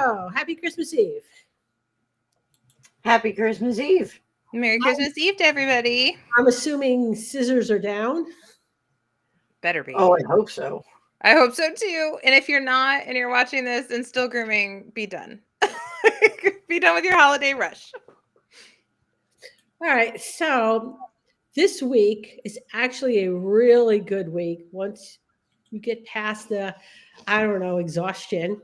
So, happy Christmas Eve. Happy Christmas Eve. Merry Christmas Eve to everybody. I'm assuming scissors are down. Better be. Oh, I hope so. I hope so too. And if you're not and you're watching this and still grooming, be done. Be done with your holiday rush. All right. So, this week is actually a really good week once you get past the, I don't know, exhaustion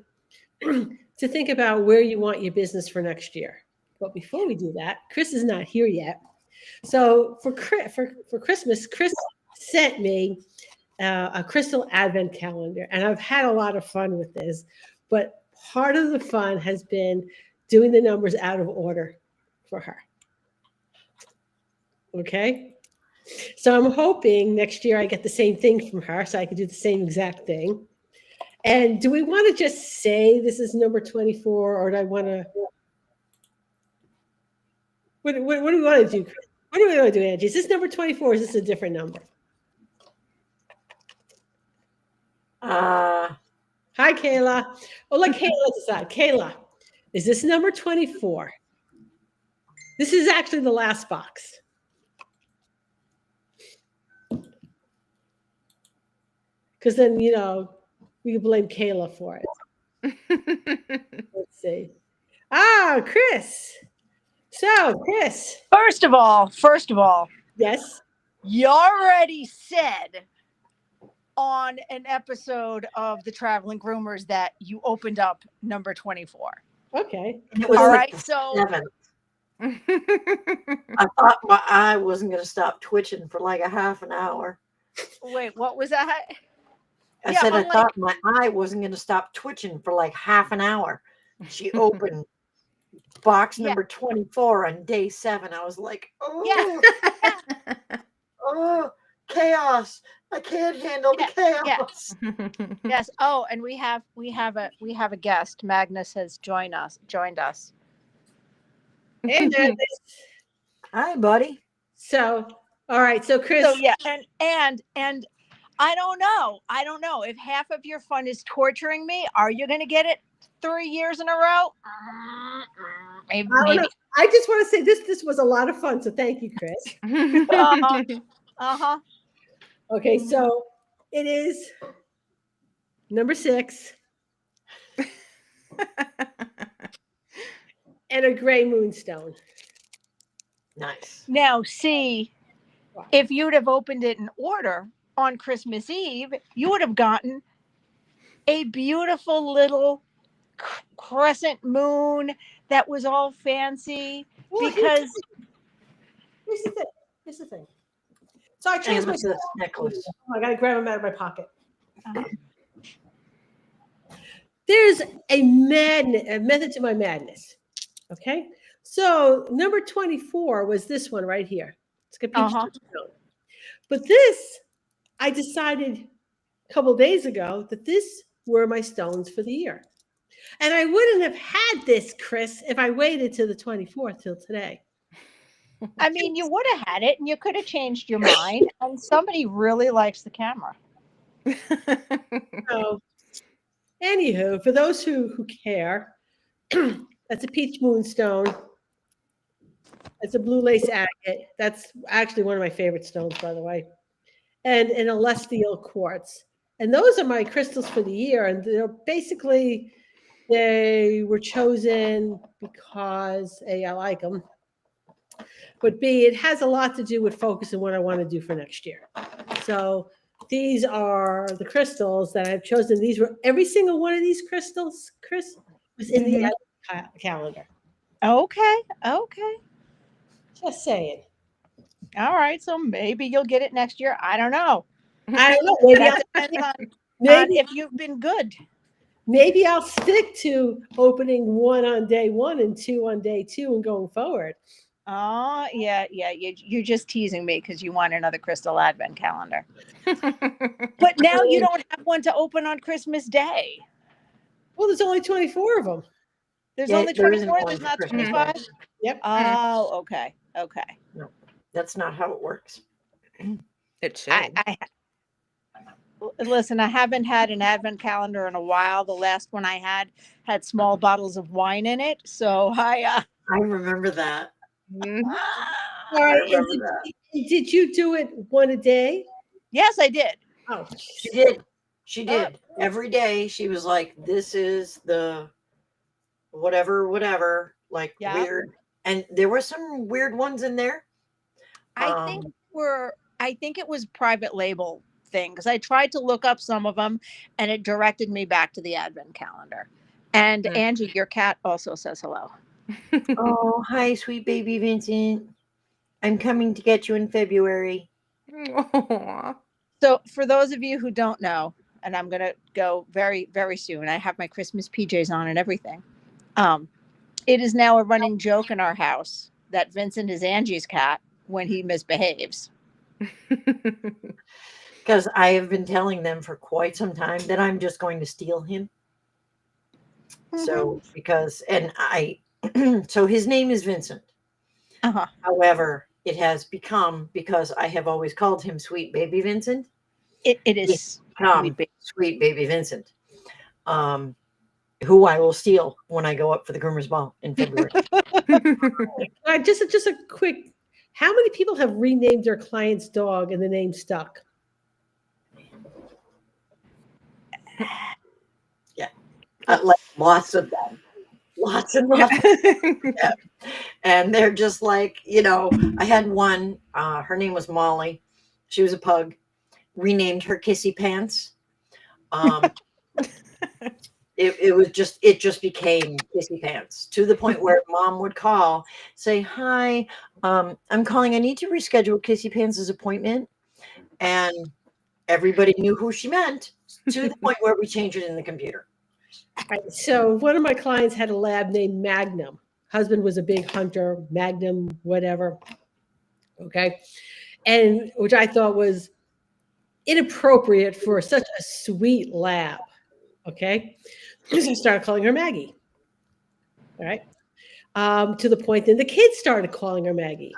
to think about where you want your business for next year. But before we do that, Chris is not here yet. So for Christmas, Chris sent me a crystal advent calendar, and I've had a lot of fun with this. But part of the fun has been doing the numbers out of order for her. Okay. So I'm hoping next year I get the same thing from her so I can do the same exact thing. And do we want to just say this is number 24, or do I want to? What do we want to do? What do we want to do, Angie? Is this number 24 or is this a different number? Hi, Kayla. Oh, let Kayla decide. Kayla, is this number 24? This is actually the last box. Because then, we can blame Kayla for it. Let's see. Chris. So, Chris. First of all. Yes. You already said on an episode of the Traveling Groomers that you opened up number 24. Okay. It was all like right, so 7. I thought my eye wasn't going to stop twitching for like a half an hour. Wait, what was that? I said I thought my eye wasn't going to stop twitching for like half an hour. She opened box number 24 on day 7. I was like, oh, oh, chaos. I can't handle the chaos. Yes. Oh, and we have a guest. Magnus has joined us. Hey, Magnus. Hi, buddy. So, all right. So, Chris. So yeah, and I don't know if half of your fun is torturing me. Are you going to get it 3 years in a row? Maybe. I just want to say this was a lot of fun. So thank you, Chris. Uh-huh. Okay, so it is number 6. And a gray moonstone. Nice. Now, see, if you'd have opened it in order on Christmas Eve, you would have gotten a beautiful little crescent moon that was all fancy. Well, because here's the thing. So I changed my necklace. I gotta grab them out of my pocket. There's a method to my madness. Okay, so number 24 was this one right here. It's got peach stone. But this, I decided a couple of days ago that this were my stones for the year. And I wouldn't have had this, Chris, if I waited till the 24th till today. I mean, you would have had it and you could have changed your mind. And somebody really likes the camera. So, anywho, for those who care, that's a peach moonstone. It's a blue lace agate. That's actually one of my favorite stones, by the way. And an celestial quartz. And those are my crystals for the year. And they're basically, they were chosen because A, I like them. But B, it has a lot to do with focus and what I want to do for next year. So these are the crystals that I've chosen. These were every single one of these crystals, Chris, was in the calendar. Okay. Just saying. All right. So maybe you'll get it next year. I don't know. I don't know. That depends on if you've been good. Maybe I'll stick to opening 1 on day 1 and 2 on day 2 and going forward. Oh, yeah. You're just teasing me because you want another crystal advent calendar. But now you don't have one to open on Christmas Day. Well, there's only 24 of them. There's only 24. There's not 25. Yep. Oh, okay. No, that's not how it works. It should. Listen, I haven't had an advent calendar in a while. The last one I had small bottles of wine in it. So I remember that. Mhm. All right. I remember that. Did you do it one a day? yes, I did. Oh, She did. She did. Every day she was like, this is the whatever, like Yeah. weird. And there were some weird ones in there. I think it was private label thing because I tried to look up some of them and it directed me back to the advent calendar. And Hmm. Angie, your cat also says hello. Oh, hi, sweet baby Vincent. I'm coming to get you in February. Aw. So for those of you who don't know, and I'm gonna go very, very soon. I have my Christmas PJs on and everything. It is now a running joke in our house that Vincent is Angie's cat when he misbehaves. Because I have been telling them for quite some time that I'm just going to steal him. So, so his name is Vincent. Uh-huh. However, it has become, because I have always called him Sweet Baby Vincent, It is become Sweet Baby Vincent, who I will steal when I go up for the Groomers Ball in February. just a quick. How many people have renamed their client's dog and the name stuck? Like lots of them. Lots and lots. And they're just like, I had one, her name was Molly. She was a pug. Renamed her Kissy Pants. It just became Kissy Pants to the point where mom would call, say, hi, I'm calling. I need to reschedule Kissy Pants' appointment. And everybody knew who she meant to the point where we changed it in the computer. Right. So one of my clients had a lab named Magnum. Husband was a big hunter, Magnum, whatever. Okay. And which I thought was inappropriate for such a sweet lab. Okay. So I started calling her Maggie. All right. To the point then the kids started calling her Maggie.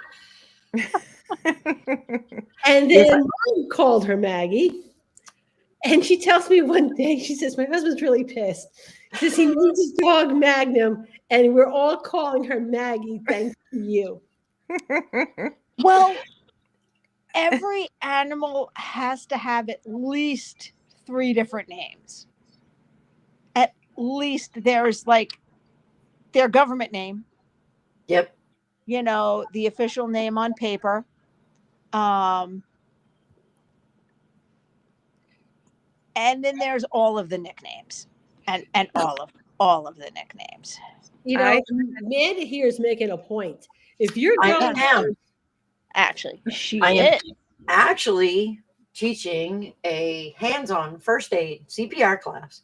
And then mom called her Maggie. And she tells me one day, she says, my husband's really pissed. She says he named his dog Magnum, and we're all calling her Maggie thanks to you. Well, every animal has to have at least 3 different names. At least there's like their government name, Yep. the official name on paper. And then there's all of the nicknames and all of the nicknames. Amanda here is making a point. If you're I going am. Actually, she I am is. actually teaching a hands-on first aid CPR class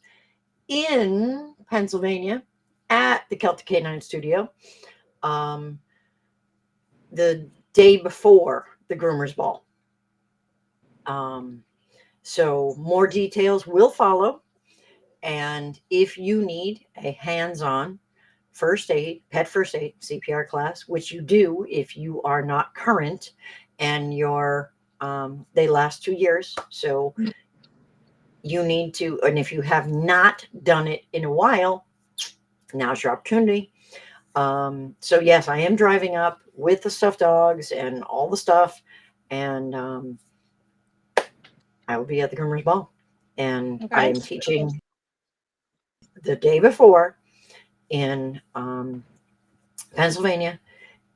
in Pennsylvania at the Celtic Canine Studio the day before the Groomers Ball. So more details will follow. And if you need a hands-on pet first aid CPR class, which you do if you are not current and they last 2 years. So you need to, and if you have not done it in a while, now's your opportunity. So yes, I am driving up with the stuffed dogs and all the stuff, and I will be at the Groomers Ball, and I am teaching the day before in Pennsylvania,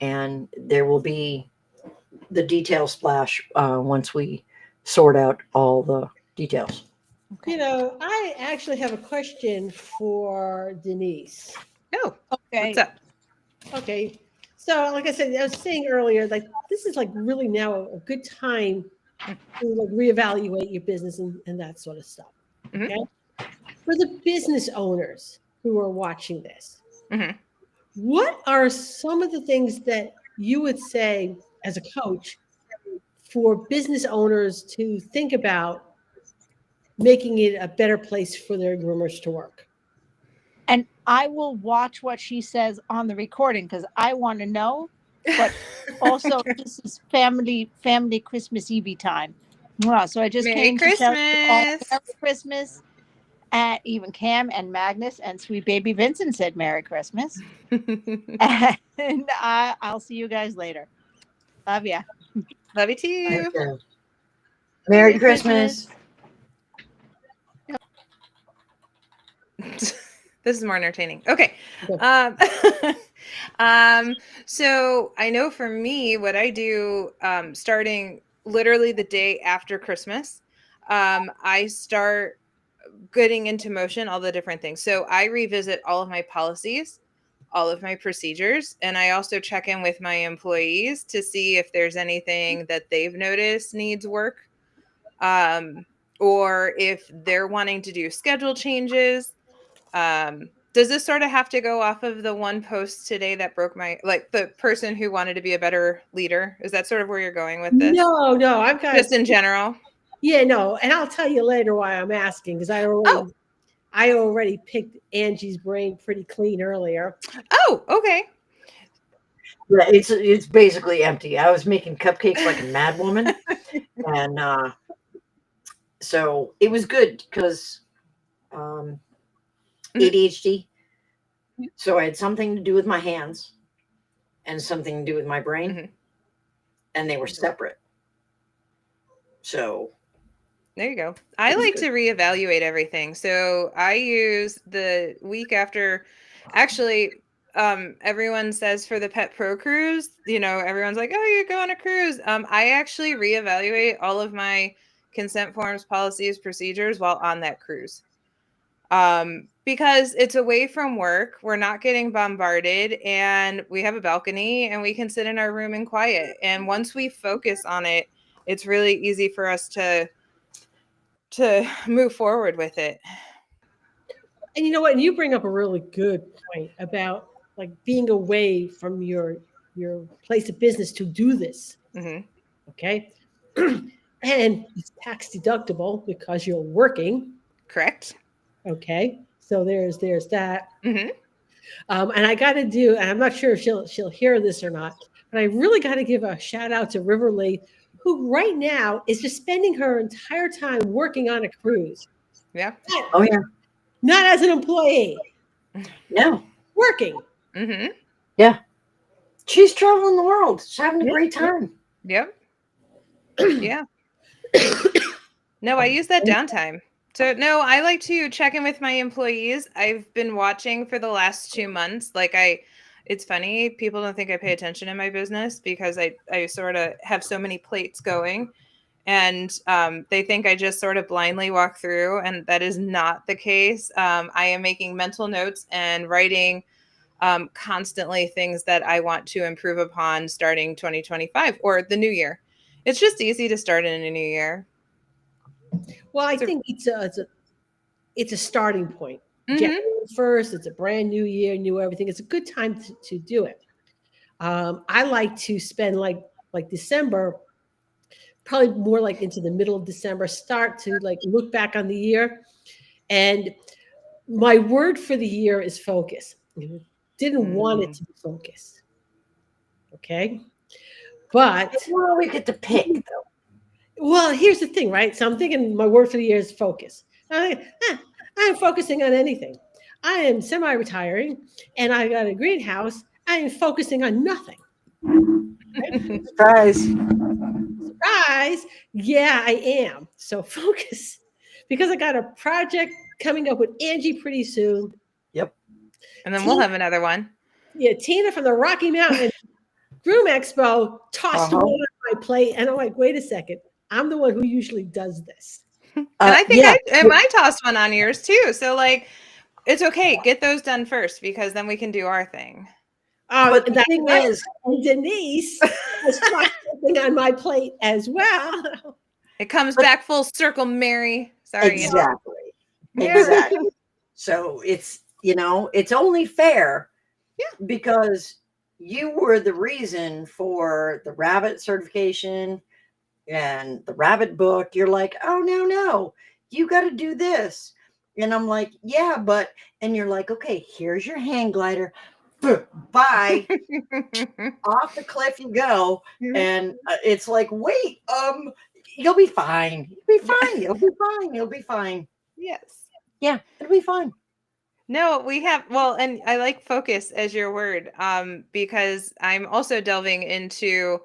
and there will be the detail splash once we sort out all the details. I actually have a question for Denise. Oh, Okay. what's up? Okay. So, like I said, I was saying earlier, like this is like really now a good time to like reevaluate your business and that sort of stuff. Okay. For the business owners who are watching this, what are some of the things that you would say as a coach for business owners to think about making it a better place for their groomers to work? And I will watch what she says on the recording because I want to know. But also, this is family Christmas Eve time. Wow, so I just Merry came to shout you all Merry Christmas. Christmas. Even Cam and Magnus and sweet baby Vincent said Merry Christmas. And I'll see you guys later. Love ya. Love you too. Okay. Merry Christmas. This is more entertaining. Okay. Good. So I know for me, what I do, starting literally the day after Christmas, I start getting into motion all the different things. So I revisit all of my policies, all of my procedures, and I also check in with my employees to see if there's anything that they've noticed needs work, or if they're wanting to do schedule changes. Does this sort of have to go off of the one post today that broke my, like the person who wanted to be a better leader? Is that sort of where you're going with this? No, I've got Just in general? Yeah, no, and I'll tell you later why I'm asking because I already picked Angie's brain pretty clean earlier. Oh, okay. Yeah, it's basically empty. I was making cupcakes like a mad woman, and so it was good because ADHD. So I had something to do with my hands and something to do with my brain, and they were separate. So there you go. I like to reevaluate everything. So I use the week after, actually, everyone says for the Pet Pro cruise, everyone's like, oh, you go on a cruise. I actually reevaluate all of my consent forms, policies, procedures while on that cruise. Because it's away from work, we're not getting bombarded, and we have a balcony and we can sit in our room in quiet. And once we focus on it, it's really easy for us to move forward with it. And you know what? And you bring up a really good point about like being away from your place of business to do this. Mm-hmm. Okay. And it's tax deductible because you're working. Correct. Okay. So there's that. Mm-hmm. And I got to do, and I'm not sure if she'll hear this or not, but I really got to give a shout out to Riverly, who right now is just spending her entire time working on a cruise. Yeah. Oh yeah. Not as an employee. No. Working. Mm-hmm. Yeah. She's traveling the world. She's having a great time. Yep. Yeah. No, I use that downtime. So no, I like to check in with my employees. I've been watching for the last 2 months. It's funny. People don't think I pay attention in my business because I sort of have so many plates going, and they think I just sort of blindly walk through, and that is not the case. I am making mental notes and writing constantly things that I want to improve upon starting 2025 or the new year. It's just easy to start in a new year. Well, I think it's a starting point. Mm-hmm. January 1st, it's a brand new year, new everything. It's a good time to do it. I like to spend like December, probably more like into the middle of December, start to like look back on the year. And my word for the year is focus. Didn't want it to be focus. Okay. But Well, we get to pick though. Well, here's the thing, right? So I'm thinking my word for the year is focus. I am focusing on anything. I am semi-retiring and I got a greenhouse. I am focusing on nothing. Right? Surprise. Surprise. Yeah, I am. So focus because I got a project coming up with Angie pretty soon. Yep. And then we'll have another one. Yeah, Tina from the Rocky Mountain Groom Expo tossed one on my plate. And I'm like, wait a second. I'm the one who usually does this. And I think I tossed one on yours too. So it's okay. Get those done first because then we can do our thing. But the thing is, Denise has tossed something on my plate as well. It comes back full circle, Mary. Sorry. Exactly. Exactly. So it's only fair. Yeah. Because you were the reason for the rabbit certification and the rabbit book. You're like, oh no, you got to do this. And I'm like, yeah, and you're like, okay, here's your hang glider. Bye. Off the cliff you go. And it's like, wait, You'll be fine. You'll be fine. You'll be fine. You'll be fine. Yes. Yeah, it'll be fine. No, we have, well, and I like focus as your word, because I'm also delving into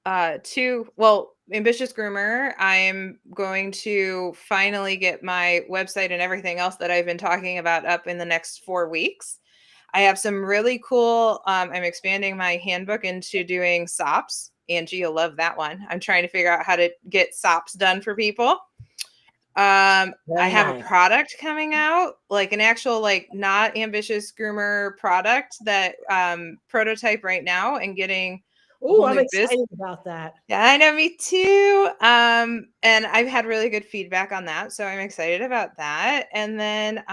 Ambitious Groomer. I'm going to finally get my website and everything else that I've been talking about up in the next 4 weeks. I have some really cool, I'm expanding my handbook into doing SOPs. Angie, you'll love that one. I'm trying to figure out how to get SOPs done for people. I Very have a nice. product coming out, like an actual, like not Ambitious Groomer product that prototype right now and getting a Oh, whole I'm new business. excited about that. Yeah, I know, me too. And I've had really good feedback on that, so I'm excited about that. And then,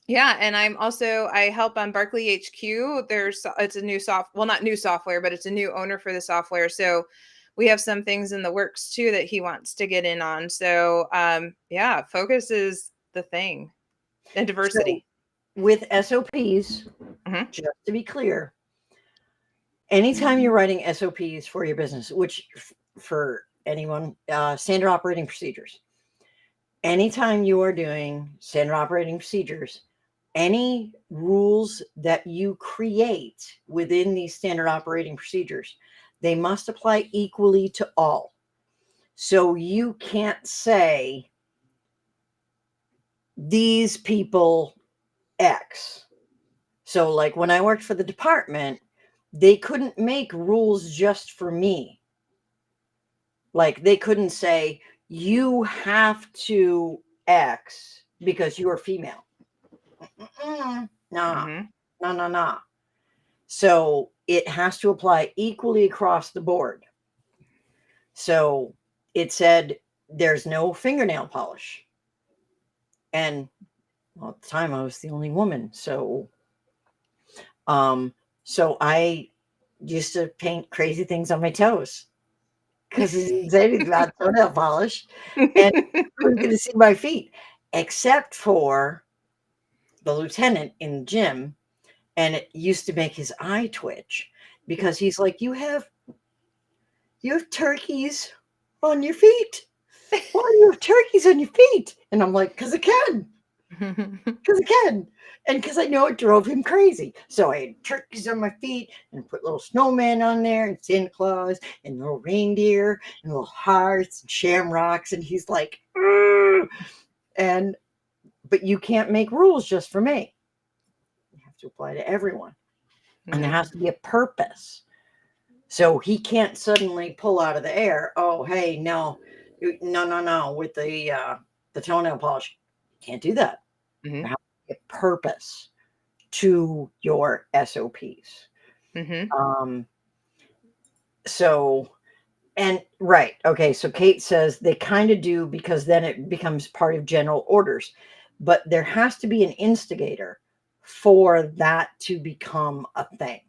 yeah, and I help on Barkley HQ. It's a new not new software, but it's a new owner for the software. So we have some things in the works too that he wants to get in on. So, yeah, focus is the thing, and diversity. So with SOPs, Mhm. just to be clear, anytime you're writing SOPs for your business, which for anyone, standard operating procedures, anytime you are doing standard operating procedures, any rules that you create within these standard operating procedures, they must apply equally to all. So you can't say these people X. So, like when I worked for the department, they couldn't make rules just for me. Like they couldn't say, you have to X because you are female. Nah, Mhm. nah. So it has to apply equally across the board. So it said there's no fingernail polish. And well, at the time I was the only woman. So I used to paint crazy things on my toes because it's excited about toenail polish. And I was going to see my feet, except for the lieutenant in the gym. And it used to make his eye twitch because he's like, you have turkeys on your feet. Why do you have turkeys on your feet? And I'm like, because I can. Because I can. And because I know it drove him crazy. So I had turkeys on my feet and put little snowmen on there and Santa Claus and little reindeer and little hearts and shamrocks. And he's like, "Ugh." But you can't make rules just for me. You have to apply to everyone. And there has to be a purpose. So he can't suddenly pull out of the air, oh, hey, no, with the toenail polish. Can't do that. Mhm. There has to be a purpose to your SOPs. Mhm. So, and right. Okay. So Kate says they kind of do because then it becomes part of general orders, but there has to be an instigator for that to become a thing.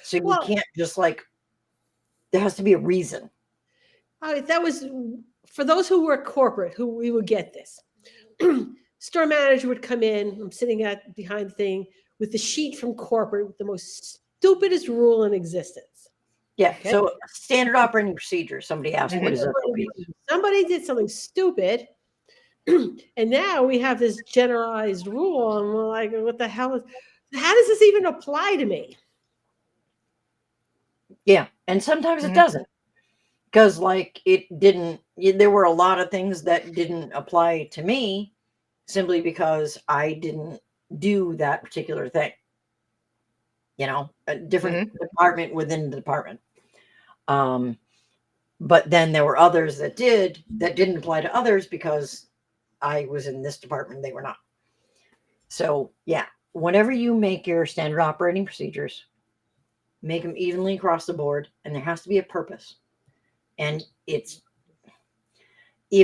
So you Well, can't just like, there has to be a reason. that was for those who work corporate, who we would get this. Store manager would come in. I'm sitting at behind the thing with the sheet from corporate with the most stupidest rule in existence. Yeah. Okay. So standard operating procedure. Somebody asked, what is SOPs? Somebody did something stupid, and now we have this generalized how does this even apply to me? Yeah. And sometimes it Mhm. doesn't. Because like it didn't, there were a lot of things that didn't apply to me simply because I didn't do that particular thing. A different department within the department. But then there were others that didn't apply to others because I was in this department, they were not. So yeah, whenever you make your standard operating procedures, make them evenly across the board, and there has to be a purpose. And if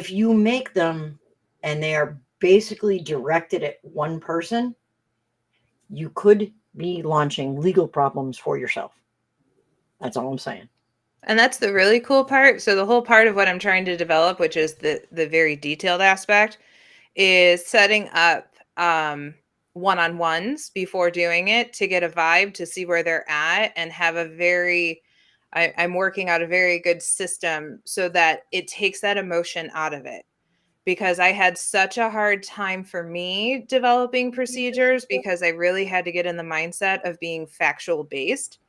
you make them and they are basically directed at one person, you could be launching legal problems for yourself. That's all I'm saying. And that's the really cool part. So the whole part of what I'm trying to develop, which is the very detailed aspect, is setting up one-on-ones before doing it to get a vibe, to see where they're at and have a very I'm working out a very good system so that it takes that emotion out of it, because I had such a hard time for me developing procedures because I really had to get in the mindset of being factual based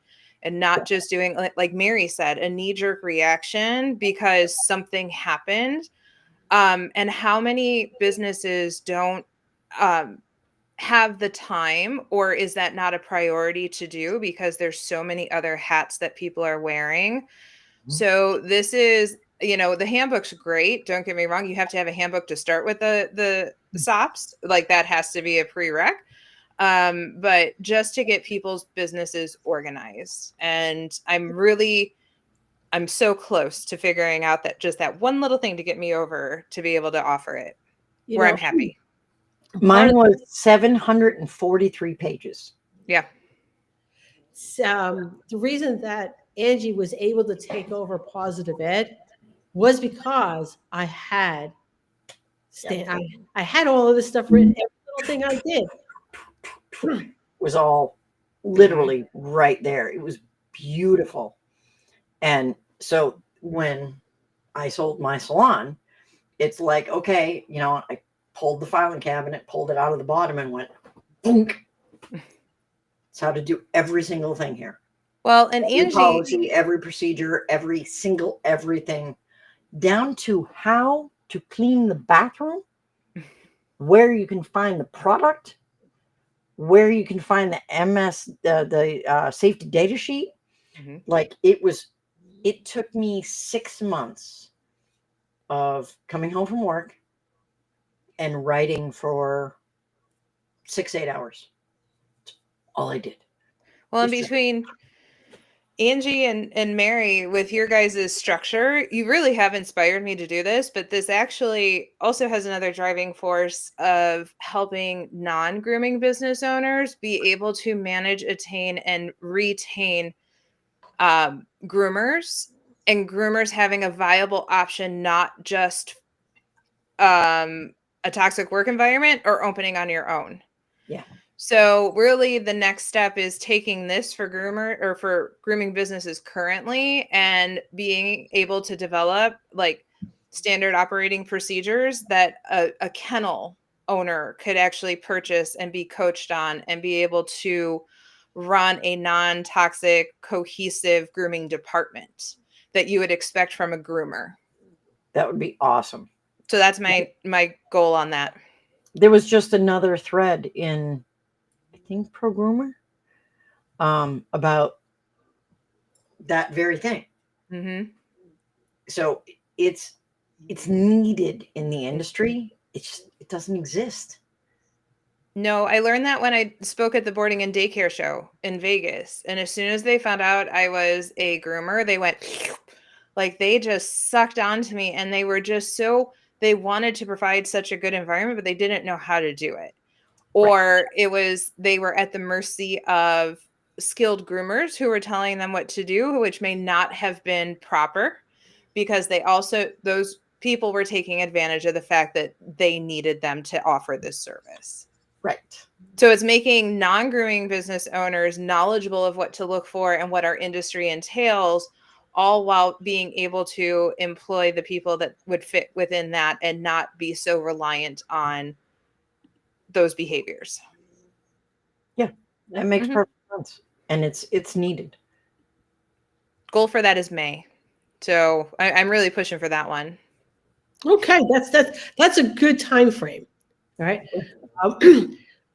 and not just doing, like Mary said, a knee jerk reaction because something happened. And how many businesses don't have the time, or is that not a priority to do because there's so many other hats that people are wearing? So this is, the handbook's great. Don't get me wrong. You have to have a handbook to start with the SOPs. Like that has to be a prereq. But just to get people's businesses organized. And I'm so close to figuring out that one little thing to get me over to be able to offer it You where know, I'm happy. Mine was 743 pages. Yeah. The reason that Angie was able to take over Positive Ed was because I had I had all of this stuff written, every little thing I did. Was all literally right there. It was beautiful. And so when I sold my salon, it's like, okay, I pulled the filing cabinet, pulled it out of the bottom and went, boom. It's how to do every single thing here. Well, and Every Angie, policy, every procedure, everything, down to how to clean the bathroom, where you can find the product, where you can find the MS, the safety data sheet. Mhm. Like it took me 6 months of coming home from work and writing for 6-8 hours. That's all I did. well, in It's just- between Angie and Mary, with your guys' structure, you really have inspired me to do this, but this actually also has another driving force of helping non-grooming business owners be able to manage, attain, and retain groomers, and groomers having a viable option, not just a toxic work environment or opening on your own. Yeah. So really the next step is taking this for grooming businesses currently and being able to develop like standard operating procedures that a kennel owner could actually purchase and be coached on and be able to run a non-toxic, cohesive grooming department that you would expect from a groomer. That would be awesome. So that's my goal on that. There was just another thread in, I think, Pro Groomer, about that very thing. Mm-hmm. So it's needed in the industry. It doesn't exist. No, I learned that when I spoke at the boarding and daycare show in Vegas. And as soon as they found out I was a groomer, they went like they just sucked onto me, and they were just they wanted to provide such a good environment, but they didn't know how to do it. Or they were at the mercy of skilled groomers who were telling them what to do, which may not have been proper, because those people were taking advantage of the fact that they needed them to offer this service. Right. So it's making non-grooming business owners knowledgeable of what to look for and what our industry entails, all while being able to employ the people that would fit within that and not be so reliant on those behaviors. Yeah, that makes Mhm. perfect sense. And it's needed. Goal for that is May. So I'm really pushing for that one. Okay, that's a good time frame. All right.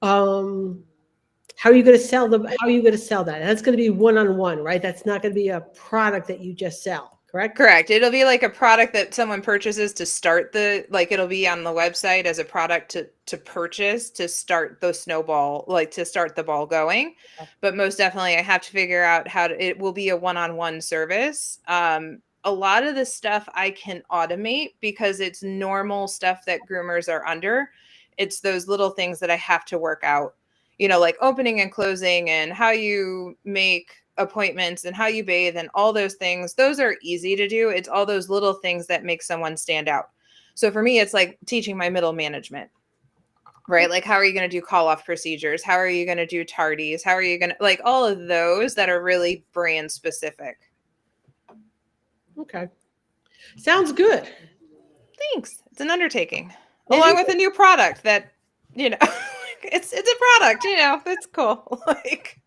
How are you going to sell How are you going to sell that? That's going to be one-on-one, right? That's not going to be a product that you just sell, correct? Correct. It'll be like a product that someone purchases to start it'll be on the website as a product to purchase to start the snowball, like to start the ball going. But most definitely I have to figure out it will be a one-on-one service. A lot of the stuff I can automate because it's normal stuff that groomers are under. It's those little things that I have to work out, like opening and closing and how you make appointments and how you bathe and all those things. Those are easy to do. It's all those little things that make someone stand out. So for me, it's like teaching my middle management, right? Like, how are you going to do call off procedures? How are you going to do tardies? How are you going to like all of those that are really brand specific? Okay. Sounds good. Thanks. It's an undertaking. It Along is. with a new product that, you know, it's a product, you know, it's cool. Like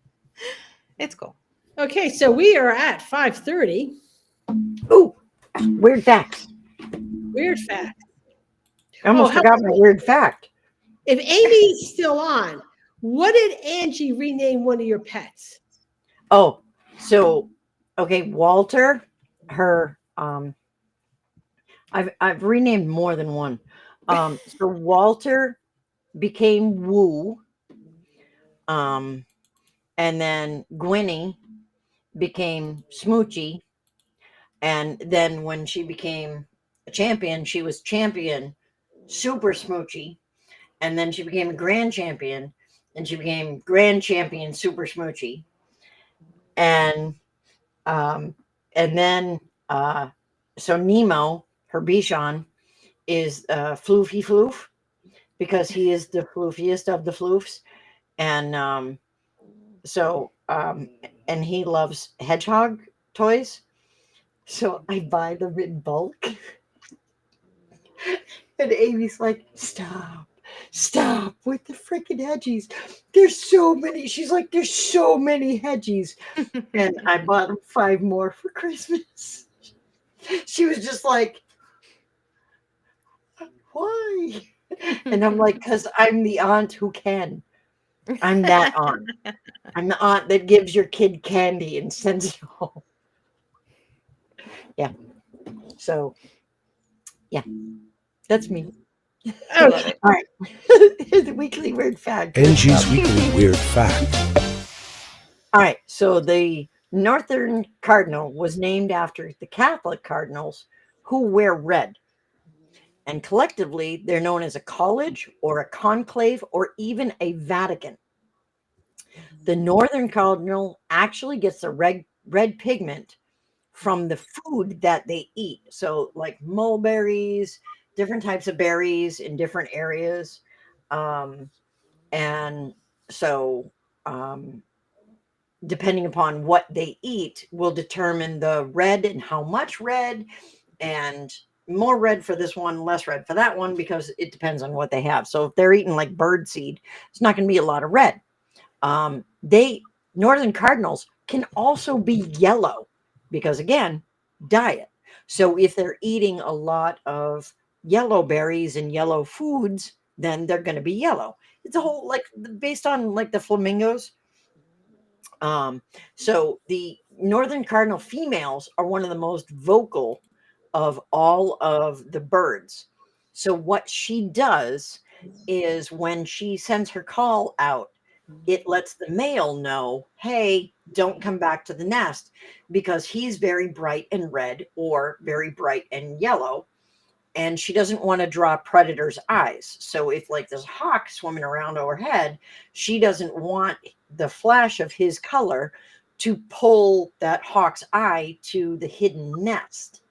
it's cool. Okay, so we are at 5:30. Ooh, weird facts. Weird fact. I almost how- forgot my weird fact. If Amy's still on, what did Angie rename one of your pets? Oh, so okay, Walter, her I've renamed more than one. So Walter became Woo. And then Gwynny became Smoochie. And then when she became a champion, she was champion Super Smoochie. And then she became a grand champion, and she became grand champion Super Smoochie. And um, and then so Nemo, her Bichon, is Floofy Floof because he is the floofiest of the floofs. And and he loves hedgehog toys. So I buy them in bulk. And Amy's like, stop with the freaking hedgies. There's so many. She's like, there's so many hedgies. And I bought them 5 more for Christmas. She was just like, why? And I'm like, because I'm the aunt who can. I'm that aunt. I'm the aunt that gives your kid candy and sends it home. Yeah. So, yeah, that's me. I love it. All right. Here's the weekly weird fact. Angie's Weekly Weird Fact. All right. So the Northern Cardinal was named after the Catholic cardinals who wear red. And collectively, they're known as a college or a conclave or even a Vatican. The Northern Cardinal actually gets the red pigment from the food that they eat. So, like mulberries, different types of berries in different areas. And so, depending upon what they eat, will determine the red and how much red, and more red for this one, less red for that one, because it depends on what they have. So, if they're eating like bird seed, it's not going to be a lot of red. Northern Cardinals can also be yellow because, again, diet. So if they're eating a lot of yellow berries and yellow foods, then they're going to be yellow. It's a whole, like, based on like the flamingos. So the Northern Cardinal females are one of the most vocal of all of the birds. So what she does is when she sends her call out, it lets the male know, hey, don't come back to the nest, because he's very bright and red or very bright and yellow, and she doesn't want to draw predators' eyes. So if like there's a hawk swimming around overhead, she doesn't want the flash of his color to pull that hawk's eye to the hidden nest.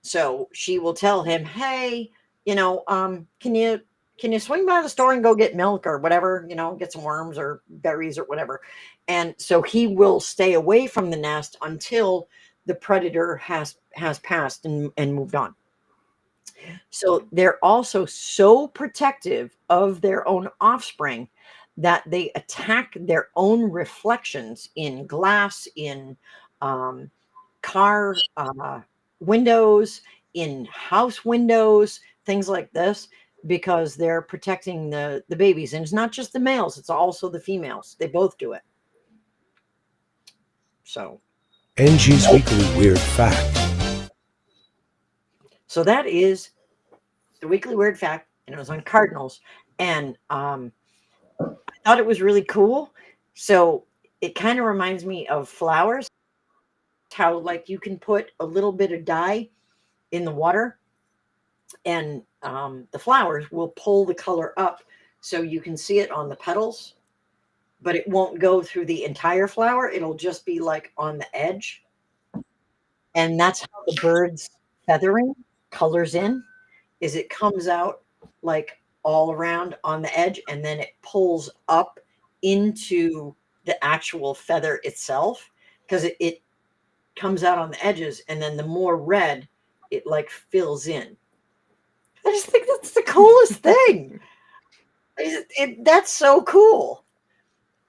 So she will tell him, hey, can you swing by the store and go get milk or whatever, get some worms or berries or whatever. And so he will stay away from the nest until the predator has passed and moved on. So they're also so protective of their own offspring that they attack their own reflections in glass, in car windows, in house windows, things like this, because they're protecting the babies. And it's not just the males, it's also the females. They both do it. So Angie's Weekly Weird Fact. so that is the weekly weird fact, and it was on cardinals. And I thought it was really cool. So it kind of reminds me of flowers, how like you can put a little bit of dye in the water, and the flowers will pull the color up so you can see it on the petals, but it won't go through the entire flower. It'll just be like on the edge. And that's how the bird's feathering colors in, is it comes out like all around on the edge, and then it pulls up into the actual feather itself, because comes out on the edges, and then the more red it like fills in. I just think that's the coolest thing. That's so cool.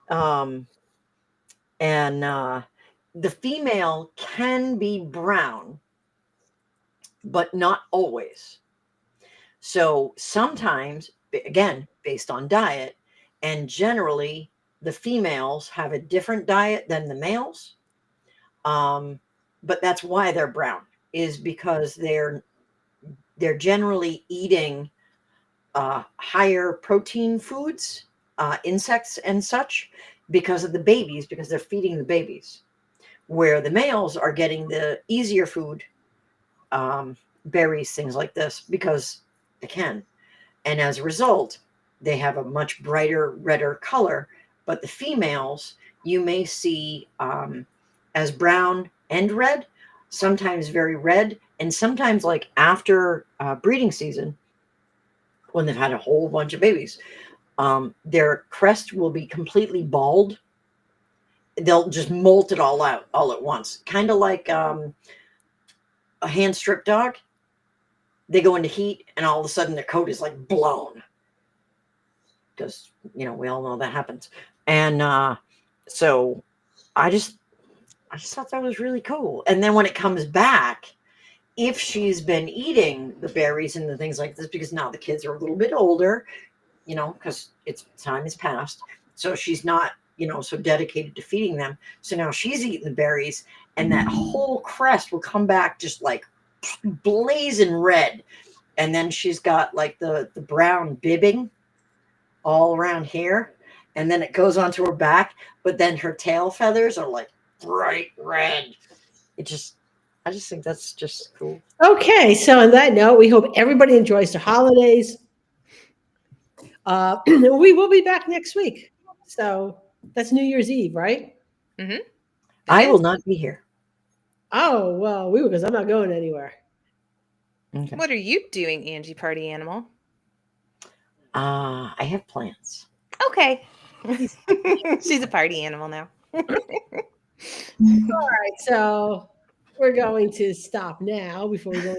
And the female can be brown, but not always. So sometimes, again, based on diet, and generally the females have a different diet than the males. But that's why they're brown, is because they're generally eating higher protein foods, insects and such, because of the babies, because they're feeding the babies, where the males are getting the easier food, berries, things like this, because they can. And as a result, they have a much brighter, redder color. But the females, you may see as brown and red, sometimes very red, and sometimes like after breeding season, when they've had a whole bunch of babies, their crest will be completely bald. They'll just molt it all out all at once, kind of like a hand strip dog. They go into heat, and all of a sudden their coat is like blown, because we all know that happens. And so I just thought that was really cool. And then when it comes back, if she's been eating the berries and the things like this, because now the kids are a little bit older, because time has passed, so she's not so dedicated to feeding them. So now she's eating the berries, and that whole crest will come back just like blazing red. And then she's got like the brown bibbing all around here, and then it goes onto her back, but then her tail feathers are like bright red. I just think that's just cool. Okay, so on that note, we hope everybody enjoys the holidays. We will be back next week. So that's New Year's Eve, right? Mm-hmm. I will not be here. Oh, well, because I'm not going anywhere. Okay. What are you doing, Angie Party Animal? I have plans. Okay. She's a party animal now. All right, so we're going to stop now before we go